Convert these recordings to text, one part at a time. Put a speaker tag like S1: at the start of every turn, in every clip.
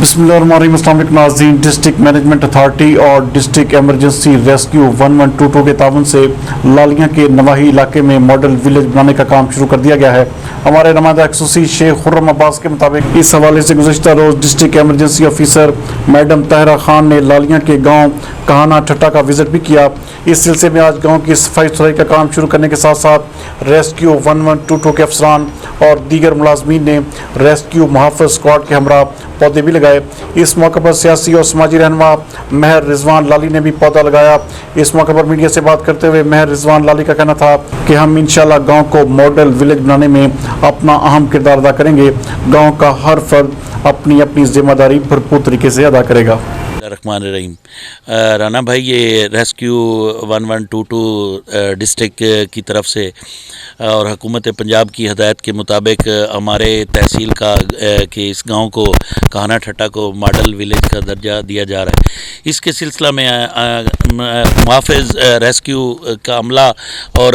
S1: بسم اللہ الرحمن الرحیم۔ السلام علیکم ناظرین، ڈسٹرکٹ مینجمنٹ اتھارٹی اور ڈسٹرکٹ ایمرجنسی ریسکیو 1122 کے تعاون سے لالیاں کے نواحی علاقے میں ماڈل ویلج بنانے کا کام شروع کر دیا گیا ہے۔ ہمارے نمائندہ خصوصی شیخ خرم عباس کے مطابق اس حوالے سے گزشتہ روز district emergency officer madam Tahira Khan نے لالیاں کے گاؤں کہانا ٹھٹا کا وزٹ بھی کیا۔ اس سلسلے میں آج گاؤں کی صفائی ستھرائی کا کام شروع کرنے کے ساتھ ساتھ ریسکیو 1122 کے افسران اور دیگر ملازمین نے ریسکیو محافظ اسکواڈ کے ہمراہ پودے بھی لگائے۔ اس موقع پر سیاسی اور سماجی رہنما مہر رضوان لالی نے بھی پودا لگایا۔ اس موقع پر میڈیا سے بات کرتے ہوئے مہر رضوان لالی کا کہنا تھا کہ ہم انشاءاللہ گاؤں کو ماڈل ویلج بنانے میں اپنا اہم کردار ادا کریں گے۔ گاؤں کا ہر فرد اپنی اپنی ذمہ داری بھرپور طریقے سے ادا کرے گا۔
S2: الرحمن الرحیم۔ رانا بھائی، یہ ریسکیو 1122 ڈسٹرکٹ کی طرف سے اور حکومت پنجاب کی ہدایت کے مطابق ہمارے تحصیل کا کہ اس گاؤں کو کہانا ٹھٹا کو ماڈل ویلیج کا درجہ دیا جا رہا ہے۔ اس کے سلسلہ میں محافظ ریسکیو کا عملہ اور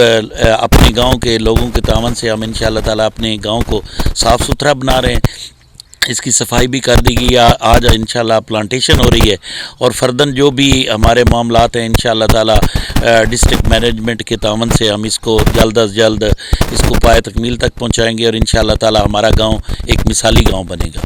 S2: اپنے گاؤں کے لوگوں کے تعاون سے ہم انشاءاللہ تعالیٰ اپنے گاؤں کو صاف ستھرا بنا رہے ہیں۔ اس کی صفائی بھی کر دی گئی، آج انشاءاللہ پلانٹیشن ہو رہی ہے، اور فرداً جو بھی ہمارے معاملات ہیں انشاءاللہ تعالیٰ ڈسٹرکٹ مینجمنٹ کے تعاون سے ہم اس کو جلد از جلد اس کو پائے تکمیل تک پہنچائیں گے، اور انشاءاللہ تعالیٰ ہمارا گاؤں ایک مثالی گاؤں بنے گا۔